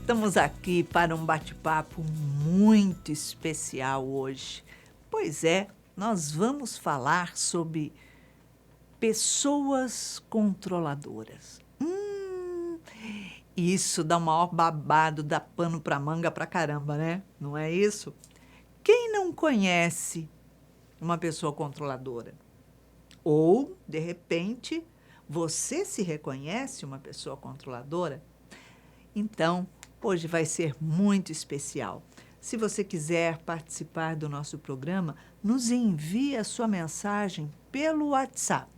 Estamos aqui para um bate-papo muito especial hoje. Pois é, nós vamos falar sobre pessoas controladoras. Isso dá o maior babado, dá pano para manga pra caramba, né? Não é isso? Quem não conhece uma pessoa controladora? Ou, de repente, você se reconhece uma pessoa controladora? Então, hoje vai ser muito especial. Se você quiser participar do nosso programa, nos envie a sua mensagem pelo WhatsApp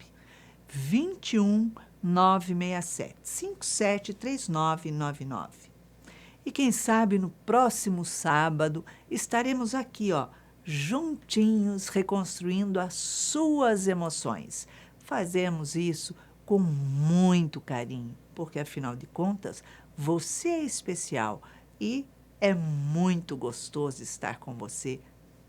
21 967 573999. E quem sabe no próximo sábado estaremos aqui, juntinhos, reconstruindo as suas emoções. Fazemos isso com muito carinho, porque afinal de contas, você é especial e é muito gostoso estar com você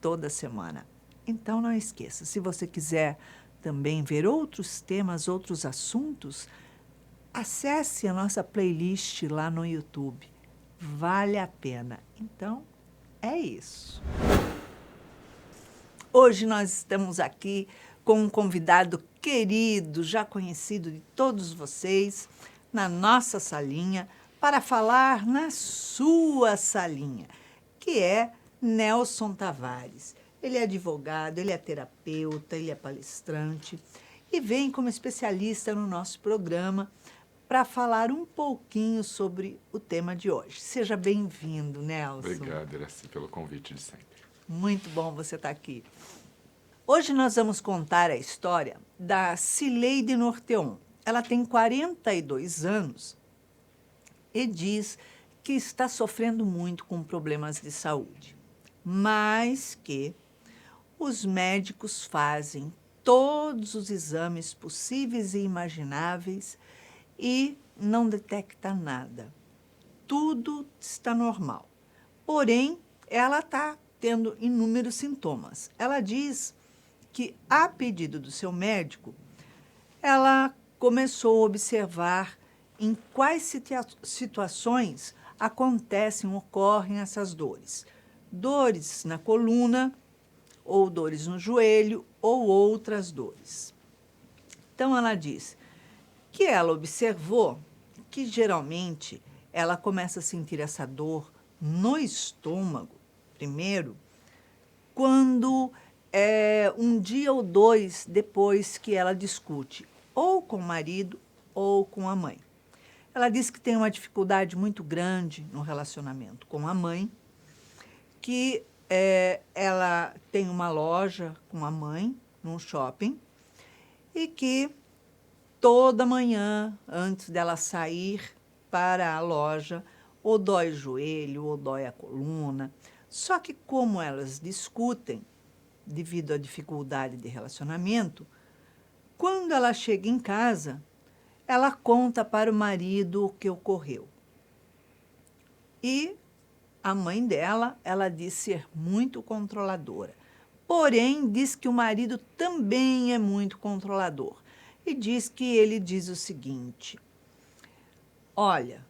toda semana. Então não esqueça, se você quiser também ver outros temas, outros assuntos, acesse a nossa playlist lá no YouTube. Vale a pena. Então, é isso. Hoje nós estamos aqui com um convidado querido, já conhecido de todos vocês, na nossa salinha, para falar na sua salinha, que é Nelson Tavares. Ele é advogado, ele é terapeuta, ele é palestrante e vem como especialista no nosso programa para falar um pouquinho sobre o tema de hoje. Seja bem-vindo, Nelson. Obrigado, Iraci, pelo convite de sempre. Muito bom você estar aqui. Hoje nós vamos contar a história da Cileide Norteon. Ela tem 42 anos e diz que está sofrendo muito com problemas de saúde, mas que os médicos fazem todos os exames possíveis e imagináveis e não detecta nada. Tudo está normal. Porém, ela está tendo inúmeros sintomas. Ela diz que, a pedido do seu médico, ela começou a observar em quais situações ocorrem essas dores. Dores na coluna, ou dores no joelho, ou outras dores. Então, ela diz que ela observou que, geralmente, ela começa a sentir essa dor no estômago, primeiro, quando um dia ou dois depois que ela discute ou com o marido ou com a mãe. Ela diz que tem uma dificuldade muito grande no relacionamento com a mãe, que ela tem uma loja com a mãe num shopping e que toda manhã, antes dela sair para a loja, ou dói o joelho, ou dói a coluna. Só que como elas discutem, devido à dificuldade de relacionamento, quando ela chega em casa, ela conta para o marido o que ocorreu. E a mãe dela, ela diz ser muito controladora. Porém, diz que o marido também é muito controlador. E diz que ele diz o seguinte: olha,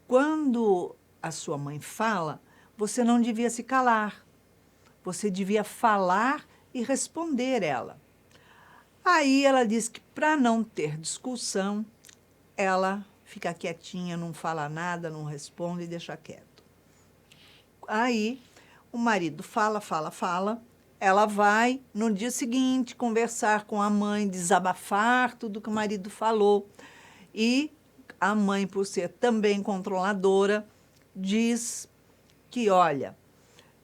quando a sua mãe fala, você não devia se calar. Você devia falar e responder ela. Aí ela diz que, para não ter discussão, ela fica quietinha, não fala nada, não responde e deixa quieto. Aí o marido fala, ela vai no dia seguinte conversar com a mãe, desabafar tudo que o marido falou. E a mãe, por ser também controladora, diz que, olha,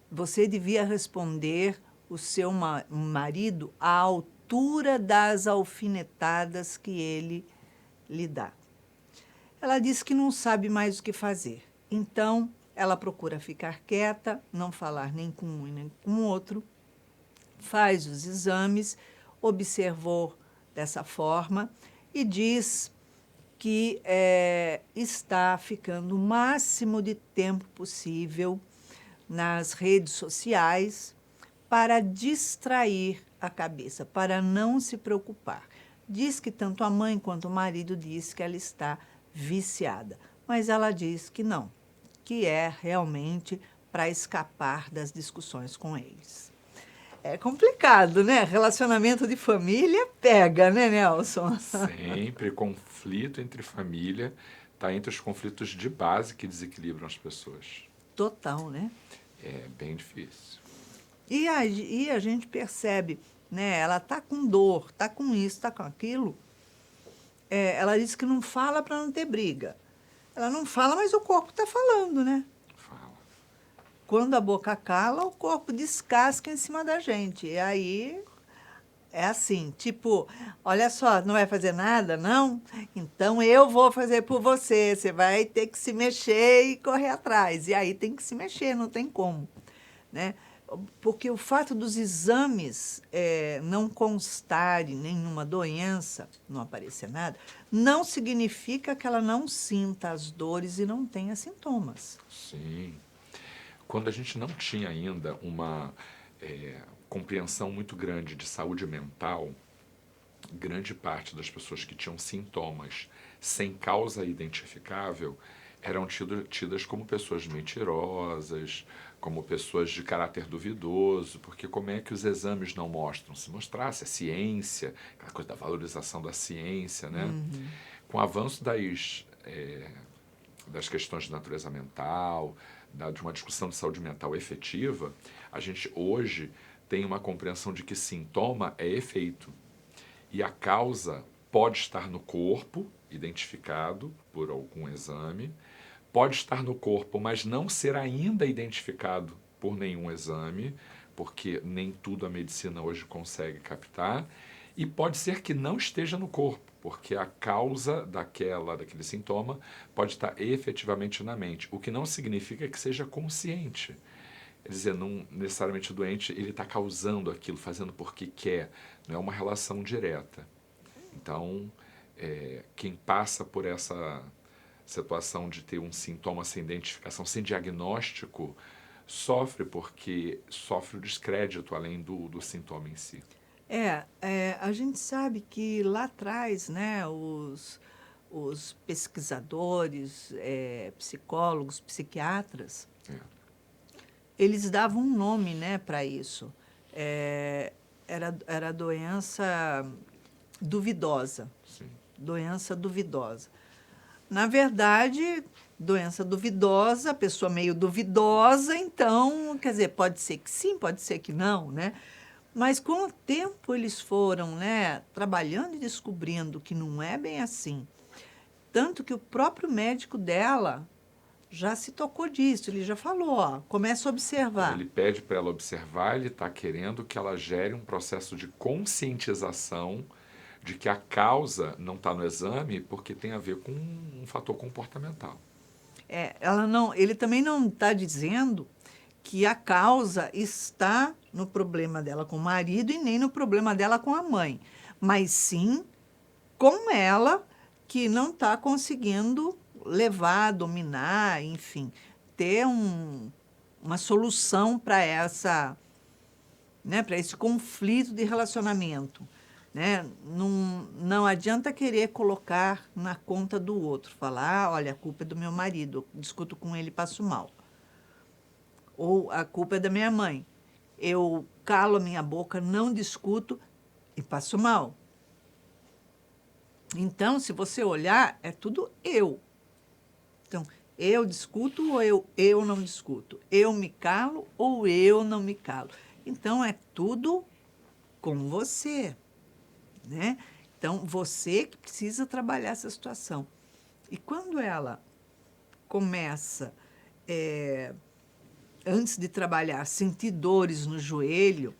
você devia responder o seu marido à altura das alfinetadas que ele lhe dá. Ela diz que não sabe mais o que fazer. Então, ela procura ficar quieta, não falar nem com um nem com o outro, faz os exames, observou dessa forma e diz que está ficando o máximo de tempo possível nas redes sociais para distrair a cabeça, para não se preocupar. Diz que tanto a mãe quanto o marido diz que ela está viciada, mas ela diz que não, que é realmente para escapar das discussões com eles. É complicado, né? Relacionamento de família pega, né, Nelson? Sempre conflito entre família está entre os conflitos de base que desequilibram as pessoas. Total, né? É bem difícil. E a gente percebe, né? Ela está com dor, está com isso, está com aquilo. Ela diz que não fala para não ter briga. Ela não fala, mas o corpo está falando, né? Fala. Quando a boca cala, o corpo descasca em cima da gente. E aí é assim, tipo, olha só, não vai fazer nada, não? Então eu vou fazer por você. Você vai ter que se mexer e correr atrás. E aí tem que se mexer, não tem como, né? Porque o fato dos exames não constarem nenhuma doença, não aparecer nada, não significa que ela não sinta as dores e não tenha sintomas. Sim. Quando a gente não tinha ainda uma compreensão muito grande de saúde mental, grande parte das pessoas que tinham sintomas sem causa identificável eram tidas como pessoas mentirosas, como pessoas de caráter duvidoso, porque como é que os exames não mostram? Se mostrasse a ciência, aquela coisa da valorização da ciência, né? Com o avanço das questões de natureza mental, de uma discussão de saúde mental efetiva, a gente hoje tem uma compreensão de que sintoma é efeito. E a causa pode estar no corpo, identificado por algum exame, pode estar no corpo, mas não ser ainda identificado por nenhum exame, porque nem tudo a medicina hoje consegue captar, e pode ser que não esteja no corpo, porque a causa daquele sintoma pode estar efetivamente na mente, o que não significa que seja consciente. Quer dizer, não necessariamente o doente ele está causando aquilo, fazendo porque quer, não é uma relação direta. Então, quem passa por essa situação de ter um sintoma sem identificação, sem diagnóstico, sofre porque sofre o descrédito além do sintoma em si. A gente sabe que lá atrás, né, os pesquisadores, psicólogos, psiquiatras, É, eles davam um nome, né, para isso. Era doença duvidosa. sim. Doença duvidosa. Na verdade, doença duvidosa, pessoa meio duvidosa, então, quer dizer, pode ser que sim, pode ser que não, né? Mas com o tempo eles foram, né, trabalhando e descobrindo que não é bem assim. Tanto que o próprio médico dela já se tocou disso, ele já falou, ó, começa a Quando observar. ele pede para ela observar, ele está querendo que ela gere um processo de conscientização de que a causa não está no exame porque tem a ver com um fator comportamental. Ele também não está dizendo que a causa está no problema dela com o marido e nem no problema dela com a mãe, mas sim com ela que não está conseguindo levar, dominar, enfim, ter uma solução para né, para esse conflito de relacionamento. Né? Não adianta querer colocar na conta do outro, falar, ah, olha, a culpa é do meu marido, eu discuto com ele e passo mal. Ou a culpa é da minha mãe. Eu calo a minha boca, não discuto e passo mal. Então, se você olhar, é tudo eu. Então, eu discuto ou eu não discuto? Eu me calo ou eu não me calo? Então, é tudo com você, né? Então, você que precisa trabalhar essa situação. E quando ela começa, antes de trabalhar, a sentir dores no joelho,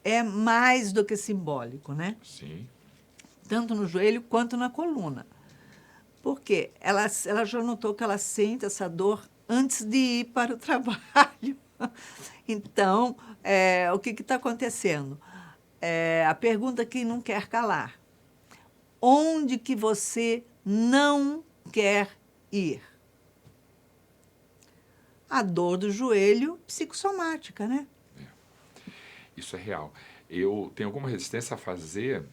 é mais do que simbólico, né? Sim. Tanto no joelho quanto na coluna. Porque ela já notou que ela sente essa dor antes de ir para o trabalho. Então, o que está acontecendo? A pergunta que não quer calar. Onde que você não quer ir? A dor do joelho psicossomática, né? Isso é real. Eu tenho alguma resistência a fazer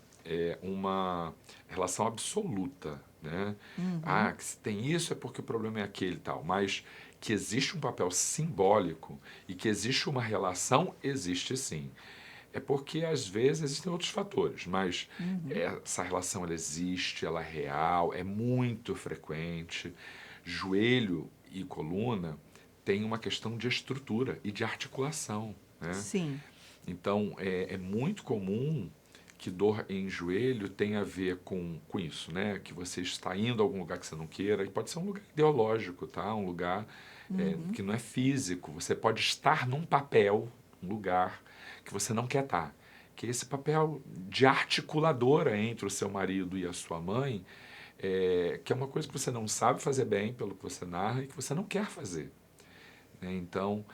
uma relação absoluta né? Ah, que se tem isso é porque o problema é aquele e tal. Mas que existe um papel simbólico e que existe uma relação, existe sim. É porque, às vezes, existem outros fatores, mas essa relação ela existe, ela é real, é muito frequente. Joelho e coluna tem uma questão de estrutura e de articulação, né? Sim. Então, é muito comum que dor em joelho tenha a ver com isso, né? Que você está indo a algum lugar que você não queira, e pode ser um lugar ideológico, tá? Um lugar que não é físico. Você pode estar num papel, um lugar que você não quer estar. Que é esse papel de articuladora entre o seu marido e a sua mãe, que é uma coisa que você não sabe fazer bem, pelo que você narra, e que você não quer fazer, né? Então,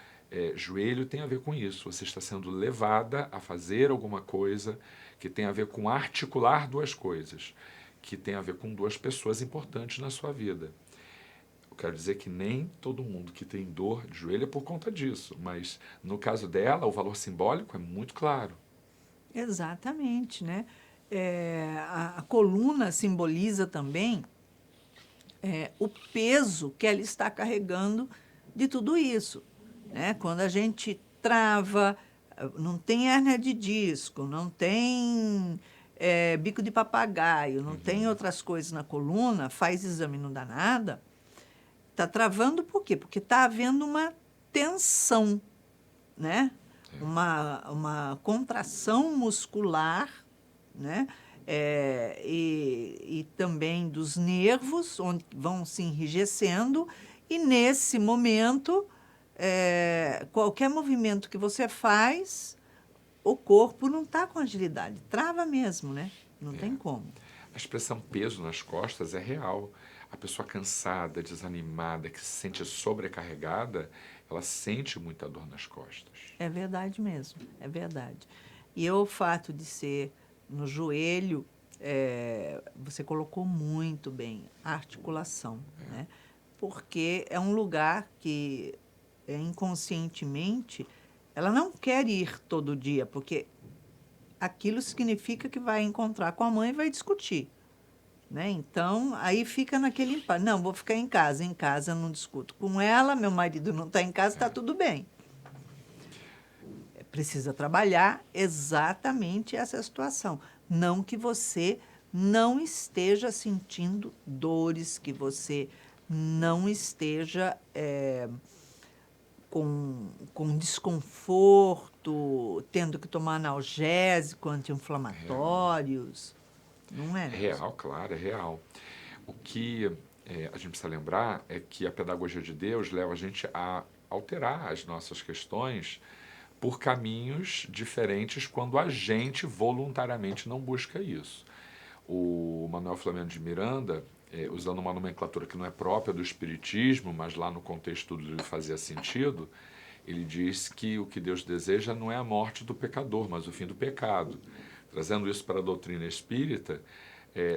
joelho tem a ver com isso. Você está sendo levada a fazer alguma coisa que tem a ver com articular duas coisas, que tem a ver com duas pessoas importantes na sua vida. Eu quero dizer que nem todo mundo que tem dor de joelho é por conta disso, mas no caso dela, o valor simbólico é muito claro. Exatamente, né? A coluna simboliza também o peso que ela está carregando de tudo isso, né? Quando a gente trava, não tem hérnia de disco, não tem bico de papagaio, não tem outras coisas na coluna, faz exame, não dá nada, está travando por quê? Porque está havendo uma tensão, né? Uma contração muscular, né? E também dos nervos, onde vão se enrijecendo, e nesse momento, qualquer movimento que você faz, o corpo não está com agilidade, trava mesmo, né? Não tem como. A expressão peso nas costas é real. A pessoa cansada, desanimada, que se sente sobrecarregada, ela sente muita dor nas costas. É verdade mesmo, é verdade. E o fato de ser no joelho, você colocou muito bem, a articulação, né? Porque é um lugar que inconscientemente ela não quer ir todo dia, porque aquilo significa que vai encontrar com a mãe e vai discutir, né? Então, aí fica naquele impasse. Não, vou ficar em casa eu não discuto com ela, meu marido não está em casa, está tudo bem. Precisa trabalhar exatamente essa situação. Não que você não esteja sentindo dores, que você não esteja com desconforto, tendo que tomar analgésico, anti-inflamatórios. Não é, É Nelson? real, claro, é real. O que a gente precisa lembrar é que a pedagogia de Deus leva a gente a alterar as nossas questões por caminhos diferentes quando a gente voluntariamente não busca isso. O Manuel Flamengo de Miranda, usando uma nomenclatura que não é própria do Espiritismo, mas lá no contexto do livro fazia sentido, ele diz que o que Deus deseja não é a morte do pecador, mas o fim do pecado. Trazendo isso para a doutrina espírita,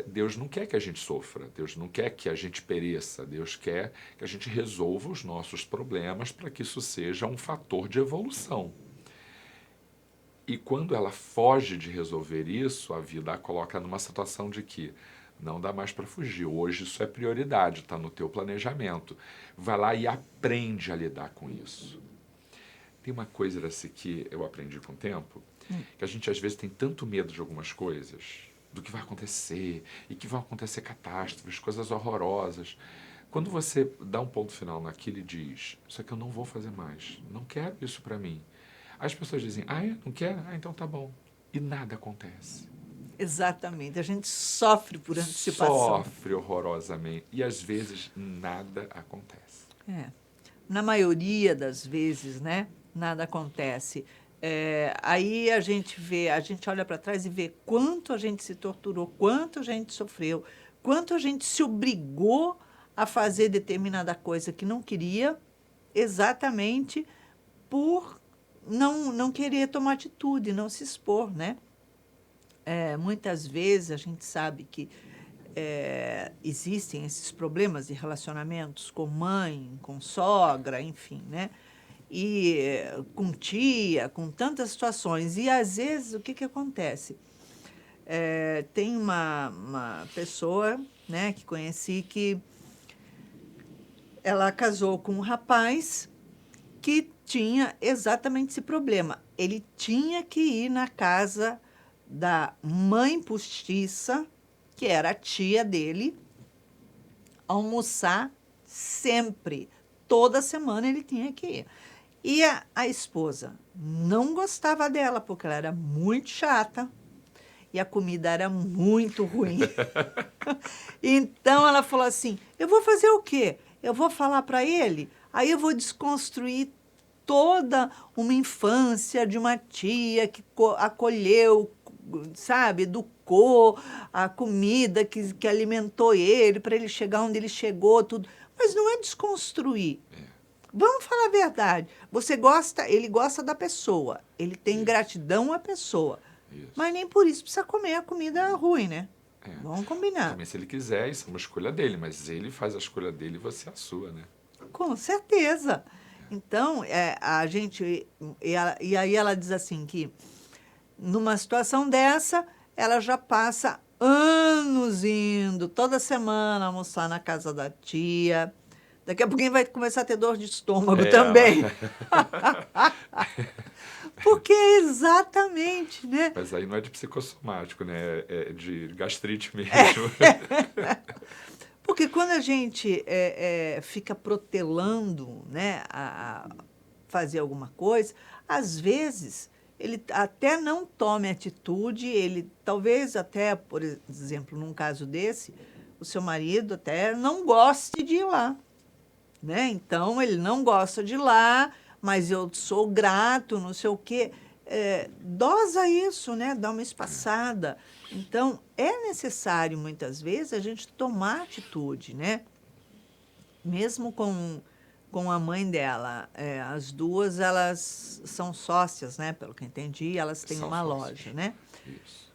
Deus não quer que a gente sofra, Deus não quer que a gente pereça, Deus quer que a gente resolva os nossos problemas para que isso seja um fator de evolução. E quando ela foge de resolver isso, a vida a coloca numa situação de que não dá mais para fugir. Hoje isso é prioridade, está no teu planejamento. Vai lá e aprende a lidar com isso. Tem uma coisa assim que eu aprendi com o tempo, que a gente às vezes tem tanto medo de algumas coisas, do que vai acontecer, e que vão acontecer catástrofes, coisas horrorosas. Quando você dá um ponto final naquilo e diz, isso aqui eu não vou fazer mais, não quero isso para mim. As pessoas dizem, não quer? Então tá bom. E nada acontece. Exatamente. A gente sofre por antecipação. Sofre horrorosamente. E às vezes nada acontece. Na maioria das vezes, né? Nada acontece. Aí a gente olha para trás e vê quanto a gente se torturou, quanto a gente sofreu, quanto a gente se obrigou a fazer determinada coisa que não queria, exatamente por não querer tomar atitude, não se expor, né? Muitas vezes a gente sabe que existem esses problemas de relacionamentos com mãe, com sogra, enfim, né? E com tia, com tantas situações. E, às vezes, o que acontece? Tem uma pessoa né, que conheci, que ela casou com um rapaz que tinha exatamente esse problema. Ele tinha que ir na casa da mãe postiça, que era a tia dele, almoçar sempre. Toda semana ele tinha que ir. E a esposa não gostava dela, porque ela era muito chata e a comida era muito ruim. Então ela falou assim: eu vou fazer o quê? Eu vou falar para ele, aí eu vou desconstruir toda uma infância de uma tia que acolheu, sabe, educou a comida que alimentou ele para ele chegar onde ele chegou, tudo. Mas não é desconstruir. Vamos falar a verdade. Ele gosta da pessoa, ele tem gratidão à pessoa. Isso. Mas nem por isso precisa comer a comida ruim, né? Vamos combinar. Também se ele quiser, isso é uma escolha dele, mas ele faz a escolha dele e você a sua, né? Com certeza. Então, a gente... E aí ela diz assim que, numa situação dessa, ela já passa anos indo, toda semana, almoçar na casa da tia. Daqui a pouquinho vai começar a ter dor de estômago também. Porque é exatamente, né? Mas aí não é de psicossomático, né? É de gastrite mesmo. Porque quando a gente fica protelando, né, a fazer alguma coisa, às vezes ele até não tome atitude, ele talvez até, por exemplo, num caso desse, o seu marido até não goste de ir lá, né? Então, ele não gosta de ir lá, mas eu sou grato, não sei o quê. Dosa isso, né? Dá uma espaçada. Então, é necessário, muitas vezes, a gente tomar atitude, né? Mesmo com a mãe dela. As duas, elas são sócias, né? Pelo que eu entendi, elas têm uma loja, né? Isso.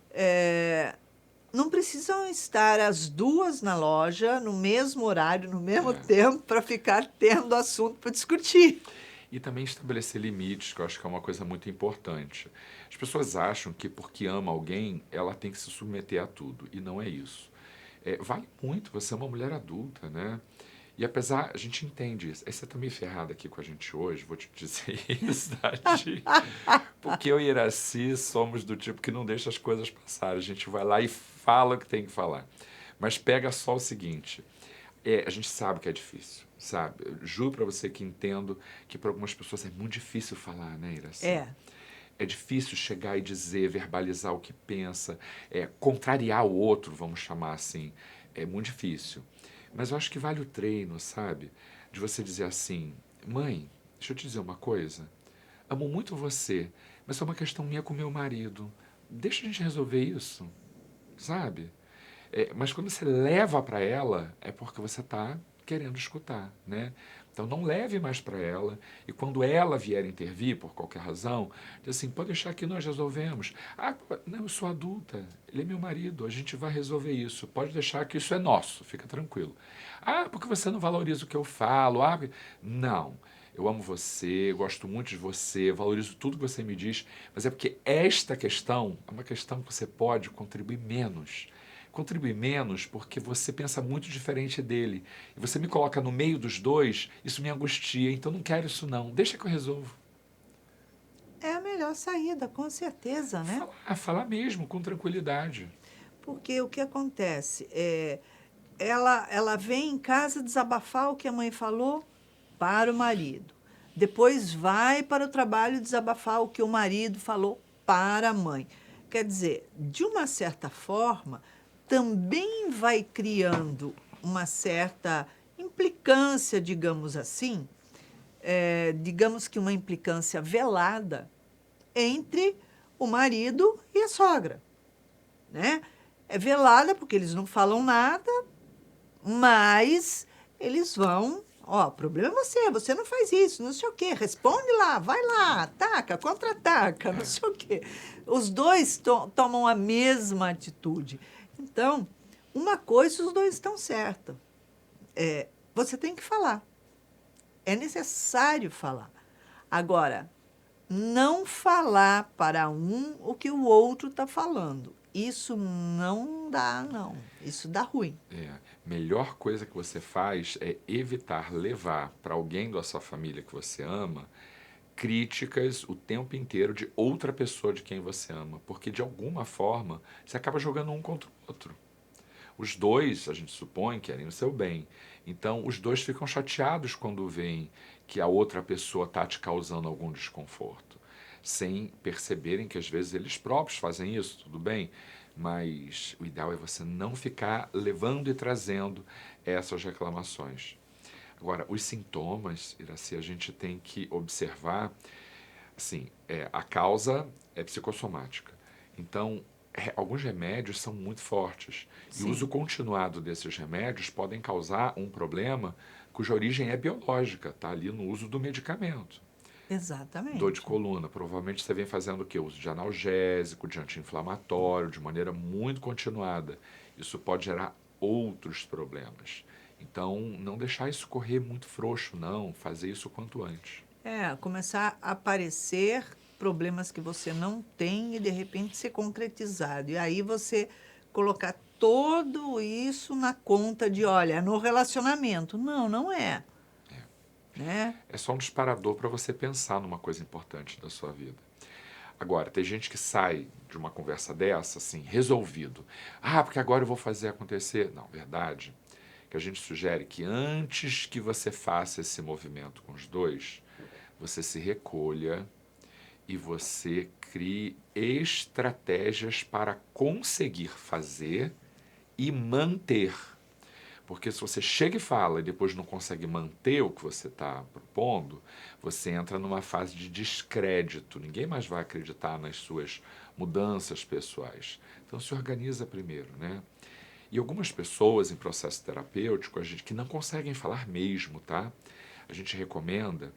Não precisam estar as duas na loja no mesmo horário, no mesmo tempo, para ficar tendo assunto para discutir. E também estabelecer limites, que eu acho que é uma coisa muito importante. As pessoas acham que porque ama alguém, ela tem que se submeter a tudo. E não é isso. Vale muito, você é uma mulher adulta, né? E apesar, a gente entende isso. Aí você tá meio ferrada aqui com a gente hoje, vou te dizer isso, Tati. Porque eu e Iraci somos do tipo que não deixa as coisas passarem. A gente vai lá e fala o que tem que falar. Mas pega só o seguinte, a gente sabe que é difícil, sabe? Eu juro pra você que entendo que para algumas pessoas é muito difícil falar, né, Iraci? É difícil chegar e dizer, verbalizar o que pensa, contrariar o outro, vamos chamar assim. É muito difícil. Mas eu acho que vale o treino, sabe? De você dizer assim, mãe, deixa eu te dizer uma coisa. Amo muito você, mas é uma questão minha com meu marido. Deixa a gente resolver isso, sabe? Mas quando você leva para ela, é porque você está querendo escutar, né? Então não leve mais para ela, e quando ela vier intervir, por qualquer razão, diz assim, pode deixar que nós resolvemos. Ah, não, eu sou adulta, ele é meu marido, a gente vai resolver isso, pode deixar que isso é nosso, fica tranquilo. Ah, porque você não valoriza o que eu falo, não. Eu amo você, gosto muito de você, valorizo tudo que você me diz, mas é porque esta questão é uma questão que você pode contribuir menos. Contribui menos porque você pensa muito diferente dele. E você me coloca no meio dos dois, isso me angustia, então não quero isso não, deixa que eu resolvo. É a melhor saída, com certeza, né? Falar mesmo, com tranquilidade. Porque o que acontece? Ela vem em casa desabafar o que a mãe falou para o marido. Depois vai para o trabalho desabafar o que o marido falou para a mãe. Quer dizer, de uma certa forma, também vai criando uma certa implicância, digamos assim, digamos que uma implicância velada entre o marido e a sogra, né? É velada porque eles não falam nada, mas eles vão, o problema é você não faz isso, não sei o quê, responde lá, vai lá, ataca, contra-ataca, não sei o quê. Os dois tomam a mesma atitude. Então, uma coisa, os dois estão certos. Você tem que falar. É necessário falar. Agora, não falar para um o que o outro está falando. Isso não dá, não. Isso dá ruim. Melhor coisa que você faz é evitar levar para alguém da sua família que você ama críticas o tempo inteiro de outra pessoa de quem você ama, porque de alguma forma você acaba jogando um contra o outro. Os dois, a gente supõe, querem o seu bem. Então, os dois ficam chateados quando veem que a outra pessoa está te causando algum desconforto, sem perceberem que às vezes eles próprios fazem isso, tudo bem? Mas o ideal é você não ficar levando e trazendo essas reclamações. Agora, os sintomas, Iraci, a gente tem que observar, assim, a causa é psicossomática. Então, alguns remédios são muito fortes. E o Sim. uso continuado desses remédios podem causar um problema cuja origem é biológica, está ali no uso do medicamento. Dor de Exatamente. coluna, provavelmente você vem fazendo o quê? Uso de analgésico, de anti-inflamatório, de maneira muito continuada. Isso pode gerar outros problemas. Então, não deixar isso correr muito frouxo, não. Fazer isso o quanto antes. Começar a aparecer problemas que você não tem e de repente ser concretizado. E aí você colocar tudo isso na conta de, olha, no relacionamento. Não, não é. Né? É só um disparador para você pensar numa coisa importante da sua vida. Agora, tem gente que sai de uma conversa dessa, assim, resolvido. Ah, porque agora eu vou fazer acontecer. Não, verdade. Que a gente sugere que antes que você faça esse movimento com os dois, você se recolha e você crie estratégias para conseguir fazer e manter. Porque se você chega e fala e depois não consegue manter o que você está propondo, você entra numa fase de descrédito. Ninguém mais vai acreditar nas suas mudanças pessoais. Então se organiza primeiro, né? E algumas pessoas em processo terapêutico, a gente que não conseguem falar mesmo, tá? A gente recomenda,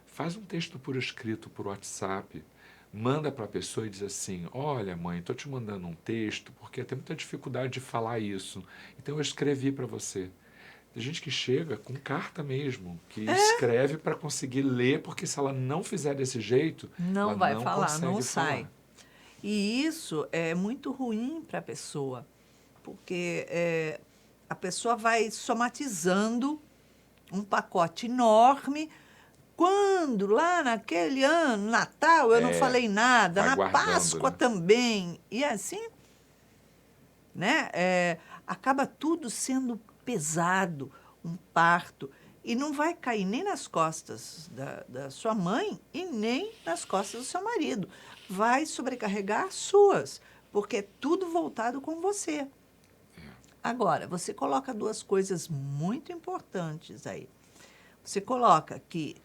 faz um texto por escrito por WhatsApp, manda para a pessoa e diz assim: olha, mãe, estou te mandando um texto porque eu tenho muita dificuldade de falar isso, então eu escrevi para você. Tem gente que chega com carta mesmo, que escreve para conseguir ler, porque se ela não fizer desse jeito, ela Não vai não falar, não consegue sai. falar. E isso é muito ruim para a pessoa, porque a pessoa vai somatizando um pacote enorme. Quando, lá naquele ano, Natal, eu não falei nada, Vai na guardando, Páscoa né? também. E assim, né? Acaba tudo sendo pesado, um parto. E não vai cair nem nas costas da sua mãe e nem nas costas do seu marido. Vai sobrecarregar as suas, porque é tudo voltado com você. Agora, você coloca duas coisas muito importantes aí. Você coloca que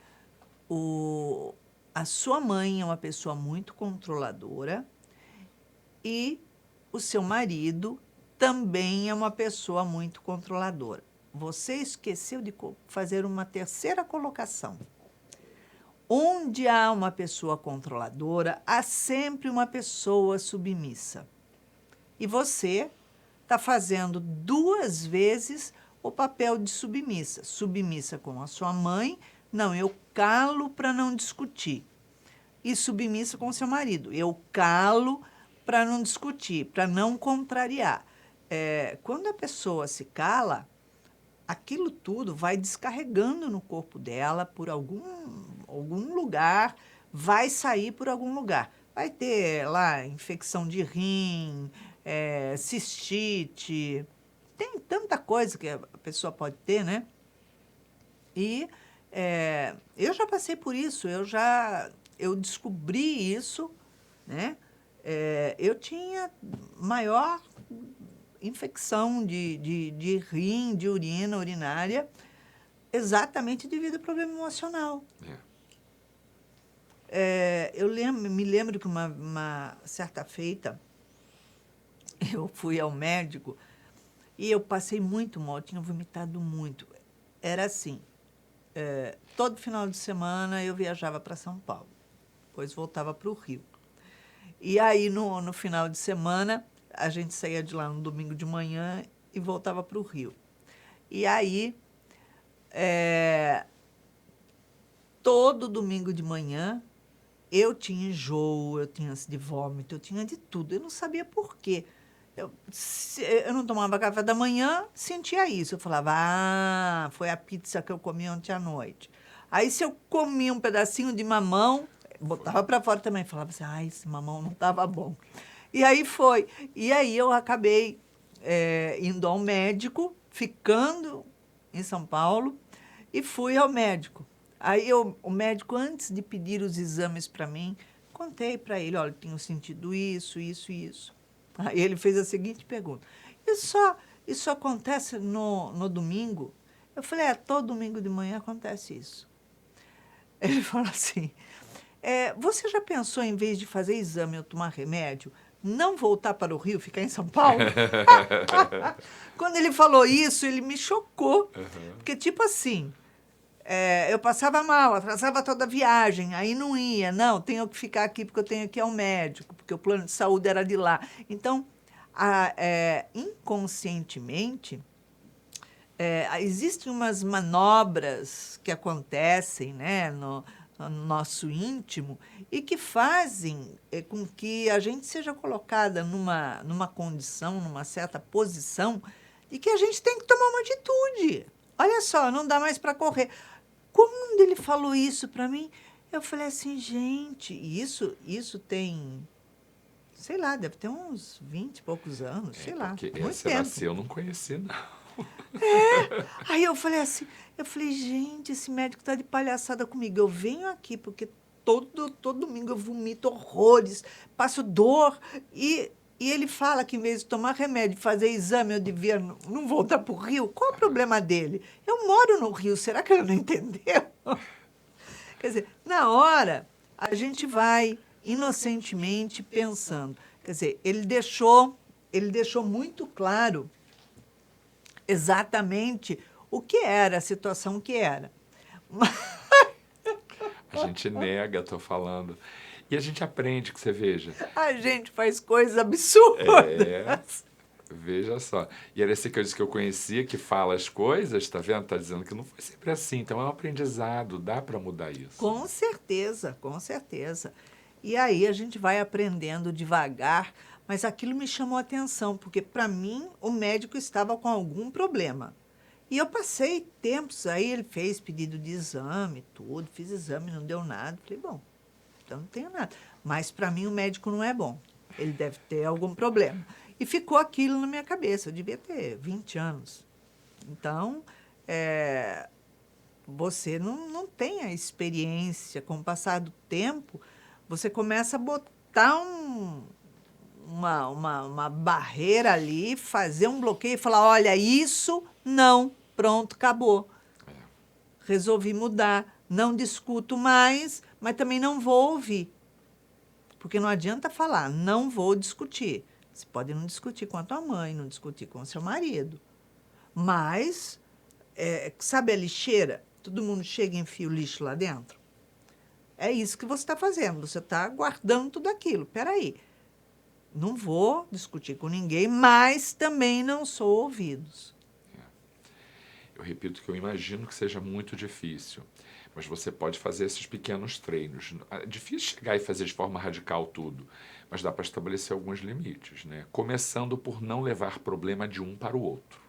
a sua mãe é uma pessoa muito controladora e o seu marido também é uma pessoa muito controladora. Você esqueceu de fazer uma terceira colocação. Onde há uma pessoa controladora, há sempre uma pessoa submissa. E você está fazendo duas vezes o papel de submissa. Submissa com a sua mãe, não, eu calo para não discutir. E submissa com o seu marido, eu calo para não discutir, para não contrariar. Quando a pessoa se cala, aquilo tudo vai descarregando no corpo dela por algum lugar, vai sair por algum lugar. Vai ter lá infecção de rim, cistite, tem tanta coisa que a pessoa pode ter, né? E eu já passei por isso, eu descobri isso, né? Eu tinha maior infecção de rim, de urina, urinária, exatamente devido ao problema emocional. Eu me lembro que uma certa feita, eu fui ao médico e eu passei muito mal, eu tinha vomitado muito. Era assim, todo final de semana eu viajava para São Paulo, depois voltava para o Rio. E aí, no final de semana, a gente saía de lá no domingo de manhã e voltava para o Rio. E aí, todo domingo de manhã, eu tinha enjoo, eu tinha ânsia de vômito, eu tinha de tudo. Eu não sabia por quê. Eu não tomava café da manhã, sentia isso. Eu falava, foi a pizza que eu comi ontem à noite. Aí, se eu comia um pedacinho de mamão, botava para fora também. Falava assim, esse mamão não estava bom. E aí foi. E aí eu acabei indo ao médico, ficando em São Paulo, e fui ao médico. Aí o médico, antes de pedir os exames para mim, contei para ele, olha, tenho sentido isso, isso e isso. Aí ele fez a seguinte pergunta, isso acontece no domingo? Eu falei, todo domingo de manhã acontece isso. Ele falou assim, você já pensou, em vez de fazer exame ou tomar remédio, não voltar para o Rio, ficar em São Paulo? Quando ele falou isso, ele me chocou. Porque, tipo assim, eu passava mal, atrasava toda a viagem, aí não ia. Não, tenho que ficar aqui porque eu tenho que ir ao médico, porque o plano de saúde era de lá. Então, inconscientemente, existem umas manobras que acontecem, né, no nosso íntimo e que fazem com que a gente seja colocada numa condição, numa certa posição, de que a gente tem que tomar uma atitude. Olha só, não dá mais para correr. Quando ele falou isso para mim, eu falei assim, gente, isso tem, sei lá, deve ter uns 20 e poucos anos, sei lá, Porque muito essa tempo. eu não conheci, não. Aí eu falei assim, gente, esse médico tá de palhaçada comigo. Eu venho aqui porque todo domingo eu vomito horrores, passo dor e ele fala que em vez de tomar remédio, fazer exame, eu devia não voltar para o Rio. Qual o problema dele? Eu moro no Rio, será que ele não entendeu? Quer dizer, na hora, a gente vai inocentemente pensando. Quer dizer, ele deixou muito claro exatamente o que era, a situação que era. A gente nega, tô falando. E a gente aprende, que você veja. A gente faz coisas absurdas. Veja só. E era esse que eu disse que eu conhecia, que fala as coisas, tá vendo? Tá dizendo que não foi sempre assim. Então é um aprendizado, dá para mudar isso. Com certeza, com certeza. E aí a gente vai aprendendo devagar, mas aquilo me chamou a atenção, porque para mim o médico estava com algum problema. E eu passei tempos aí, ele fez pedido de exame, tudo, fiz exame, não deu nada. Falei, bom, então não tenho nada. Mas para mim o médico não é bom. Ele deve ter algum problema. E ficou aquilo na minha cabeça. Eu devia ter 20 anos. Então, você não tem a experiência. Com o passar do tempo, você começa a botar uma barreira ali, fazer um bloqueio e falar, olha, isso não, pronto, acabou. Resolvi mudar. Não discuto mais, mas também não vou ouvir. Porque não adianta falar, não vou discutir. Você pode não discutir com a tua mãe, não discutir com o seu marido. Mas, sabe a lixeira? Todo mundo chega e enfia o lixo lá dentro. É isso que você está fazendo. Você está guardando tudo aquilo. Espera aí. Não vou discutir com ninguém, mas também não sou ouvidos. Eu repito que eu imagino que seja muito difícil, mas você pode fazer esses pequenos treinos. É difícil chegar e fazer de forma radical tudo, mas dá para estabelecer alguns limites, né? Começando por não levar problema de um para o outro.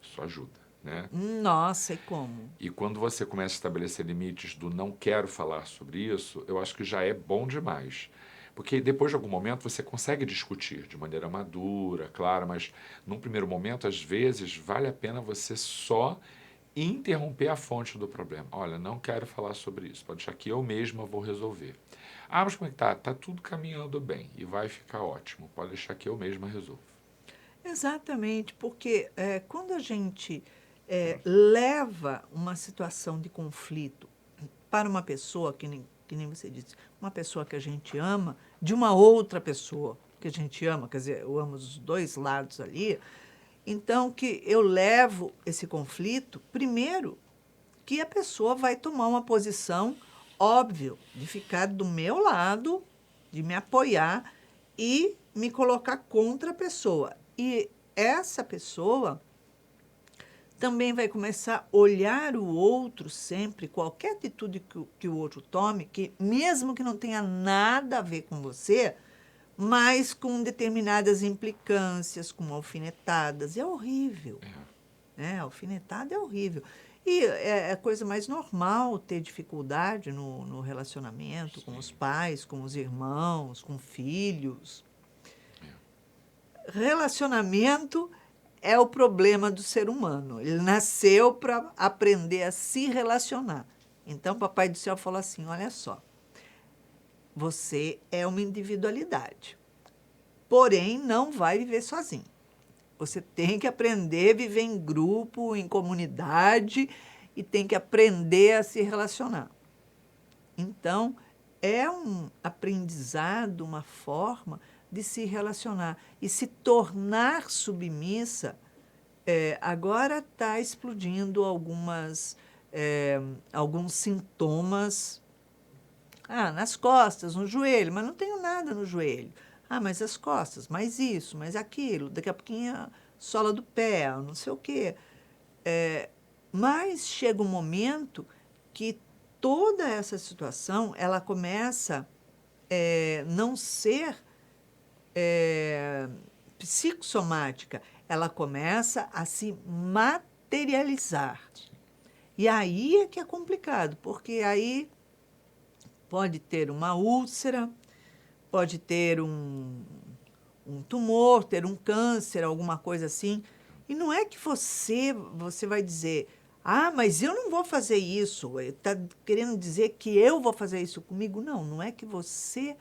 Isso ajuda, né? Nossa, e como? E quando você começa a estabelecer limites do não quero falar sobre isso, eu acho que já é bom demais. Porque depois de algum momento você consegue discutir de maneira madura, clara, mas num primeiro momento, às vezes, vale a pena você só interromper a fonte do problema. Olha, não quero falar sobre isso, pode deixar que eu mesma vou resolver. Mas como é que tá? Tá tudo caminhando bem e vai ficar ótimo, pode deixar que eu mesma resolvo. Exatamente, porque quando a gente leva uma situação de conflito para uma pessoa, que nem você disse, uma pessoa que a gente ama, de uma outra pessoa que a gente ama, quer dizer, eu amo os dois lados ali, então que eu levo esse conflito, primeiro, que a pessoa vai tomar uma posição, óbvio, de ficar do meu lado, de me apoiar e me colocar contra a pessoa. E essa pessoa também vai começar a olhar o outro sempre, qualquer atitude que o outro tome, que mesmo que não tenha nada a ver com você, mas com determinadas implicâncias, com alfinetadas. É horrível. Alfinetada é horrível. E é a coisa mais normal ter dificuldade no relacionamento com os pais, com os irmãos, com filhos. Relacionamento é o problema do ser humano. Ele nasceu para aprender a se relacionar. Então, o Papai do Céu falou assim: olha só, você é uma individualidade, porém não vai viver sozinho. Você tem que aprender a viver em grupo, em comunidade, e tem que aprender a se relacionar. Então, é um aprendizado, uma forma de se relacionar e se tornar submissa. Agora está explodindo alguns sintomas nas costas, no joelho, mas não tenho nada no joelho. Mas as costas, mais isso, mais aquilo, daqui a pouquinho a sola do pé, não sei o quê. Mas chega um momento que toda essa situação ela começa não ser psicossomática, ela começa a se materializar. E aí é que é complicado, porque aí pode ter uma úlcera, pode ter um tumor, ter um câncer, alguma coisa assim. E não é que você vai dizer, mas eu não vou fazer isso. Está querendo dizer que eu vou fazer isso comigo? Não, não é que você,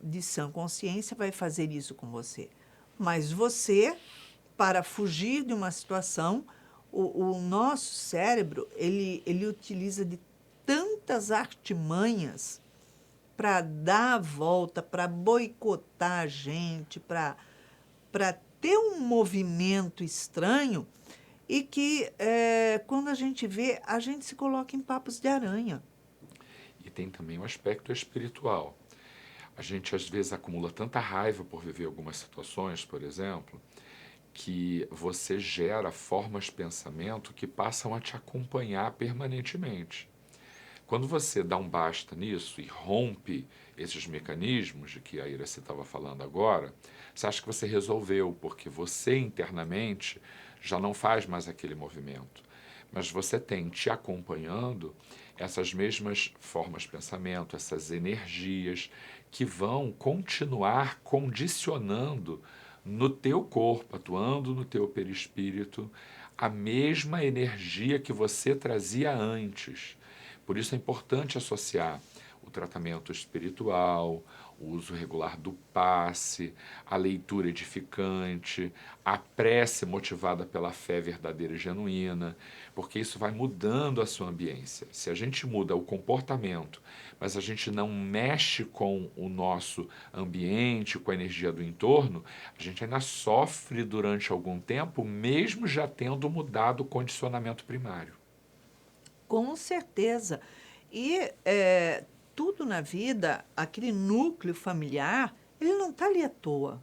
de sã consciência, vai fazer isso com você. Mas você, para fugir de uma situação, o nosso cérebro, ele utiliza de tantas artimanhas para dar a volta, para boicotar a gente, para ter um movimento estranho e que, quando a gente vê, a gente se coloca em papos de aranha. E tem também o aspecto espiritual. A gente, às vezes, acumula tanta raiva por viver algumas situações, por exemplo, que você gera formas de pensamento que passam a te acompanhar permanentemente. Quando você dá um basta nisso e rompe esses mecanismos de que a Iracy estava falando agora, você acha que você resolveu, porque você internamente já não faz mais aquele movimento. Mas você tem te acompanhando essas mesmas formas de pensamento, essas energias que vão continuar condicionando no teu corpo, atuando no teu perispírito, a mesma energia que você trazia antes. Por isso é importante associar o tratamento espiritual, o uso regular do passe, a leitura edificante, a prece motivada pela fé verdadeira e genuína, porque isso vai mudando a sua ambiência. Se a gente muda o comportamento, mas a gente não mexe com o nosso ambiente, com a energia do entorno, a gente ainda sofre durante algum tempo, mesmo já tendo mudado o condicionamento primário. Com certeza. E tudo na vida, aquele núcleo familiar, ele não está ali à toa.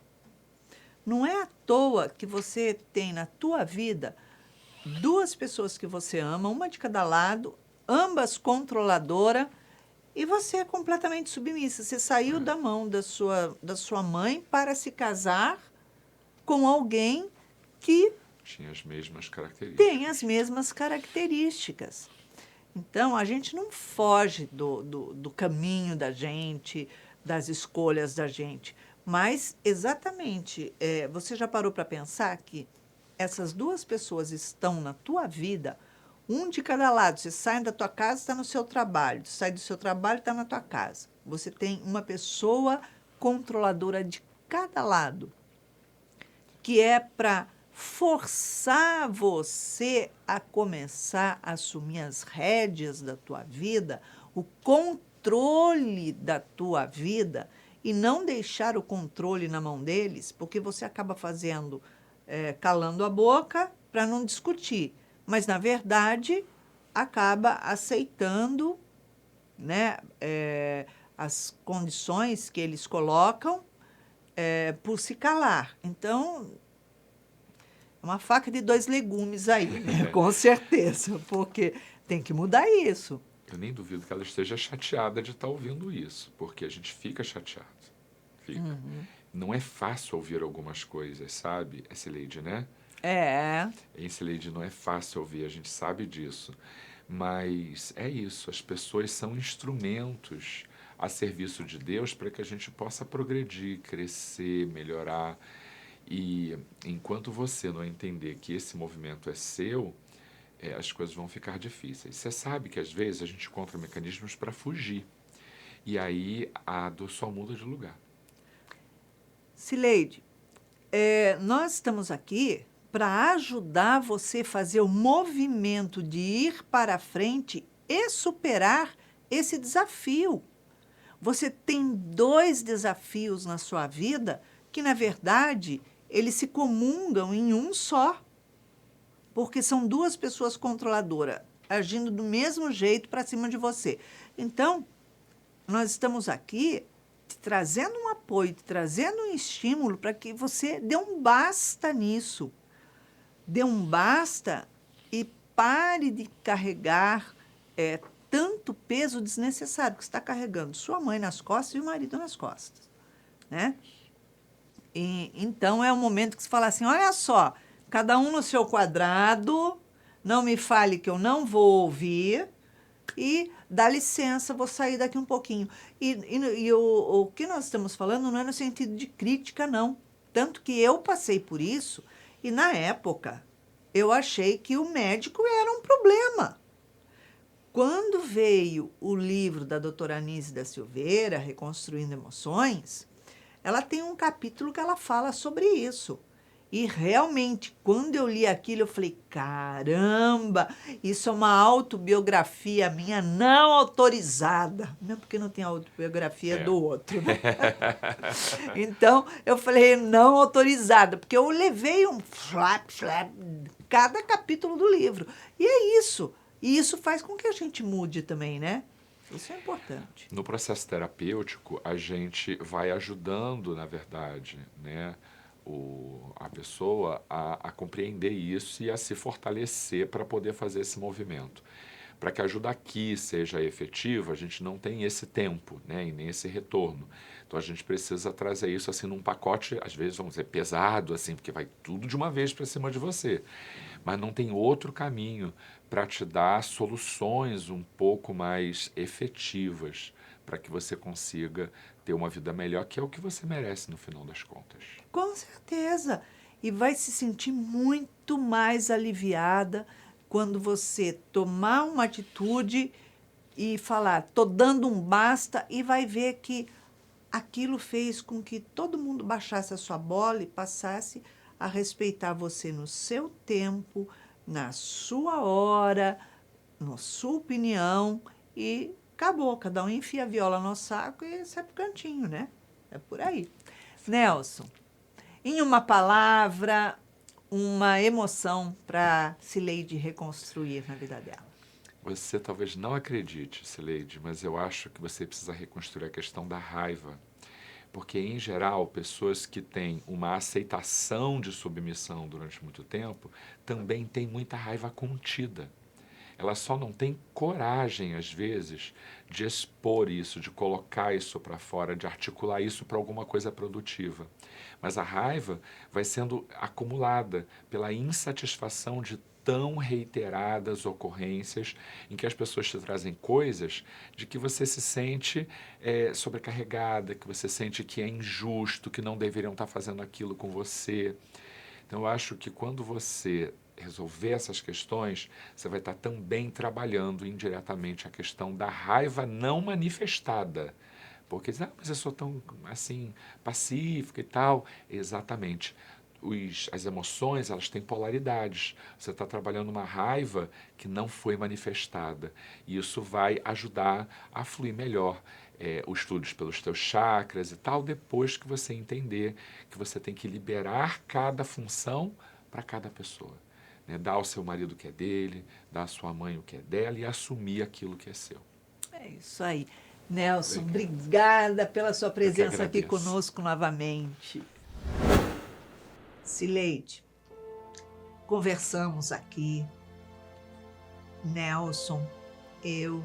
Não é à toa que você tem na tua vida 2 pessoas que você ama, uma de cada lado, ambas controladoras, e você é completamente submissa. Você saiu da mão da sua mãe para se casar com alguém que Tinha as mesmas características. tem as mesmas características. Então, a gente não foge do caminho da gente, das escolhas da gente. Mas, exatamente, você já parou para pensar que essas 2 pessoas estão na tua vida, um de cada lado. Você sai da tua casa, está no seu trabalho. Você sai do seu trabalho, está na tua casa. Você tem uma pessoa controladora de cada lado, que é para forçar você a começar a assumir as rédeas da tua vida, o controle da tua vida, e não deixar o controle na mão deles, porque você acaba fazendo, calando a boca para não discutir, mas, na verdade, acaba aceitando, né, as condições que eles colocam por se calar. Então, uma faca de dois legumes aí, né? Com certeza, porque tem que mudar isso. Eu nem duvido que ela esteja chateada de estar ouvindo isso, porque a gente fica chateado. Fica. Não é fácil ouvir algumas coisas, sabe, Cileide, né? É, Cileide, não é fácil ouvir, a gente sabe disso. Mas é isso, as pessoas são instrumentos a serviço de Deus para que a gente possa progredir, crescer, melhorar. E enquanto você não entender que esse movimento é seu, as coisas vão ficar difíceis. Você sabe que às vezes a gente encontra mecanismos para fugir. E aí a dor só muda de lugar. Cileide, nós estamos aqui para ajudar você a fazer o movimento de ir para frente e superar esse desafio. Você tem 2 desafios na sua vida que, na verdade, eles se comungam em um só. Porque são 2 pessoas controladoras agindo do mesmo jeito para cima de você. Então, nós estamos aqui te trazendo um apoio, te trazendo um estímulo para que você dê um basta nisso. Dê um basta e pare de carregar tanto peso desnecessário que você está carregando sua mãe nas costas e o marido nas costas, né? E, então, é o momento que você fala assim, olha só, cada um no seu quadrado, não me fale que eu não vou ouvir e dá licença, vou sair daqui um pouquinho. E o que nós estamos falando não é no sentido de crítica, não. Tanto que eu passei por isso e, na época, eu achei que o médico era um problema. Quando veio o livro da doutora Anísia da Silveira, Reconstruindo Emoções, ela tem um capítulo que ela fala sobre isso. E realmente, quando eu li aquilo, eu falei, caramba, isso é uma autobiografia minha não autorizada. Não, porque não tem autobiografia do outro, né? Então, eu falei, não autorizada, porque eu levei um flap, cada capítulo do livro. E é isso. E isso faz com que a gente mude também, né? Isso é importante. No processo terapêutico, a gente vai ajudando, na verdade, né, a pessoa a compreender isso e a se fortalecer para poder fazer esse movimento. Para que a ajuda aqui seja efetiva, a gente não tem esse tempo, né, e nem esse retorno. Então a gente precisa trazer isso assim num pacote, às vezes vamos dizer pesado, assim, porque vai tudo de uma vez para cima de você. Mas não tem outro caminho para te dar soluções um pouco mais efetivas para que você consiga ter uma vida melhor, que é o que você merece no final das contas. Com certeza. E vai se sentir muito mais aliviada quando você tomar uma atitude e falar, tô dando um basta, e vai ver que aquilo fez com que todo mundo baixasse a sua bola e passasse a respeitar você no seu tempo, na sua hora, na sua opinião, e acabou. Cada um enfia a viola no saco e sai pro cantinho, né? É por aí. Nelson, em uma palavra, uma emoção para Cileide reconstruir na vida dela. Você talvez não acredite, Cileide, mas eu acho que você precisa reconstruir a questão da raiva. Porque, em geral, pessoas que têm uma aceitação de submissão durante muito tempo também têm muita raiva contida. Ela só não tem coragem, às vezes, de expor isso, de colocar isso para fora, de articular isso para alguma coisa produtiva. Mas a raiva vai sendo acumulada pela insatisfação de tão reiteradas ocorrências em que as pessoas te trazem coisas de que você se sente sobrecarregada, que você sente que é injusto, que não deveriam estar fazendo aquilo com você. Então, eu acho que quando você resolver essas questões, você vai estar também trabalhando indiretamente a questão da raiva não manifestada. Porque diz, mas eu sou tão, assim, pacífica e tal. Exatamente. As emoções, elas têm polaridades. Você está trabalhando uma raiva que não foi manifestada. E isso vai ajudar a fluir melhor os estudos pelos teus chakras e tal, depois que você entender que você tem que liberar cada função para cada pessoa. Né? Dar ao seu marido o que é dele, dar à sua mãe o que é dela e assumir aquilo que é seu. É isso aí. Nelson, obrigada pela sua presença aqui conosco novamente. Cileide, conversamos aqui, Nelson, eu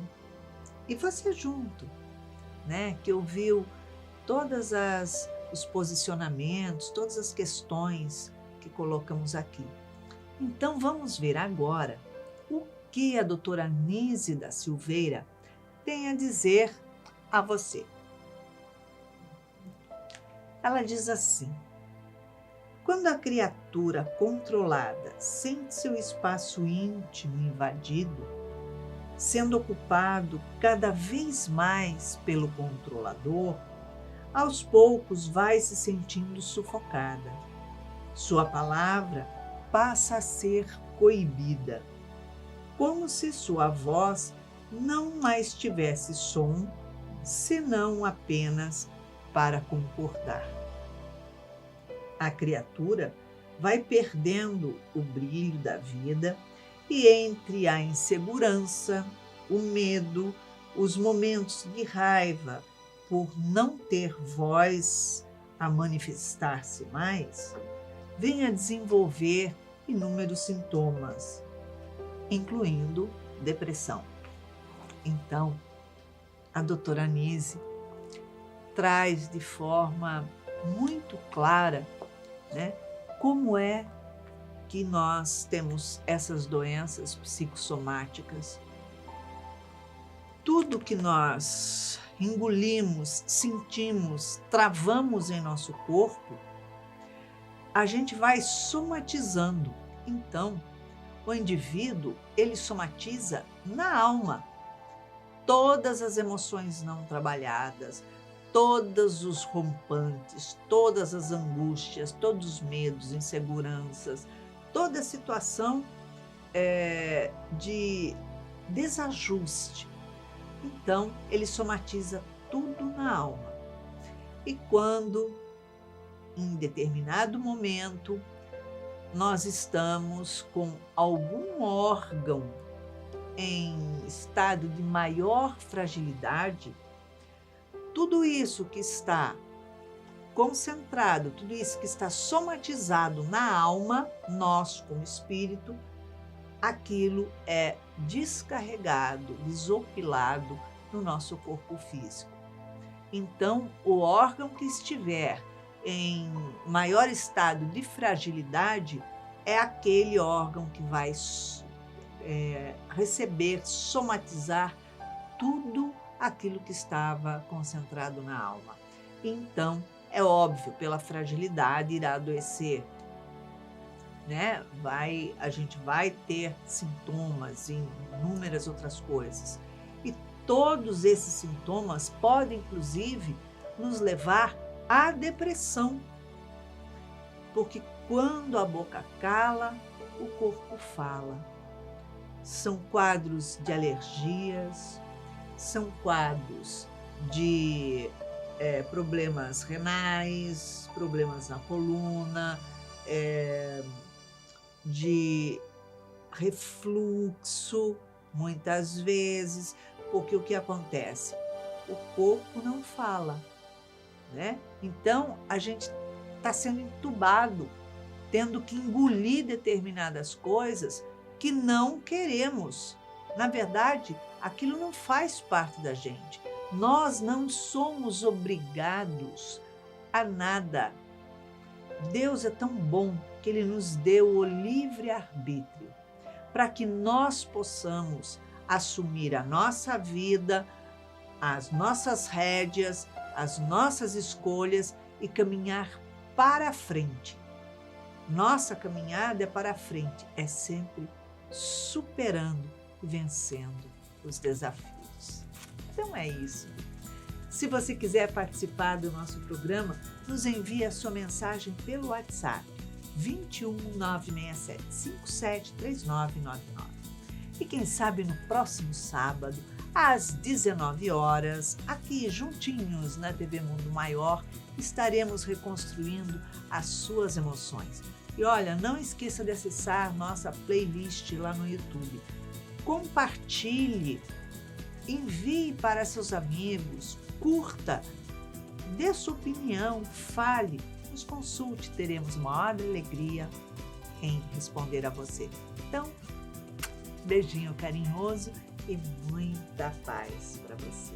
e você junto, né? Que ouviu todas os posicionamentos, todas as questões que colocamos aqui. Então vamos ver agora o que a doutora Nise da Silveira tem a dizer a você. Ela diz assim: quando a criatura controlada sente seu espaço íntimo invadido, sendo ocupado cada vez mais pelo controlador, aos poucos vai se sentindo sufocada. Sua palavra passa a ser coibida, como se sua voz não mais tivesse som, senão apenas para concordar. A criatura vai perdendo o brilho da vida e entre a insegurança, o medo, os momentos de raiva por não ter voz a manifestar-se mais, vem a desenvolver inúmeros sintomas, incluindo depressão. Então, a doutora Nise traz de forma muito clara, né, como é que nós temos essas doenças psicossomáticas. Tudo que nós engolimos, sentimos, travamos em nosso corpo, a gente vai somatizando. Então, o indivíduo, ele somatiza na alma todas as emoções não trabalhadas, todos os rompantes, todas as angústias, todos os medos, inseguranças, toda a situação de desajuste. Então, ele somatiza tudo na alma. E quando, em determinado momento, nós estamos com algum órgão em estado de maior fragilidade, tudo isso que está concentrado, tudo isso que está somatizado na alma, nós como espírito, aquilo é descarregado, desopilado no nosso corpo físico. Então, o órgão que estiver em maior estado de fragilidade é aquele órgão que vai receber, somatizar tudo aquilo que estava concentrado na alma. Então, é óbvio, pela fragilidade irá adoecer, né? A gente vai ter sintomas em inúmeras outras coisas. E todos esses sintomas podem, inclusive, nos levar à depressão. Porque quando a boca cala, o corpo fala. São quadros de alergias, são quadros de problemas renais, problemas na coluna, de refluxo, muitas vezes, porque o que acontece? O corpo não fala, né? Então, a gente está sendo entubado, tendo que engolir determinadas coisas que não queremos. Na verdade, aquilo não faz parte da gente. Nós não somos obrigados a nada. Deus é tão bom que Ele nos deu o livre-arbítrio para que nós possamos assumir a nossa vida, as nossas rédeas, as nossas escolhas e caminhar para a frente. Nossa caminhada é para a frente, é sempre superando e vencendo os desafios. Então é isso. Se você quiser participar do nosso programa, nos envie a sua mensagem pelo WhatsApp 21 967 57 3999. E quem sabe no próximo sábado, às 19 horas, aqui juntinhos na TV Mundo Maior, estaremos reconstruindo as suas emoções. E olha, não esqueça de acessar nossa playlist lá no YouTube. Compartilhe, envie para seus amigos, curta, dê sua opinião, fale, nos consulte, teremos maior alegria em responder a você. Então, beijinho carinhoso e muita paz para você.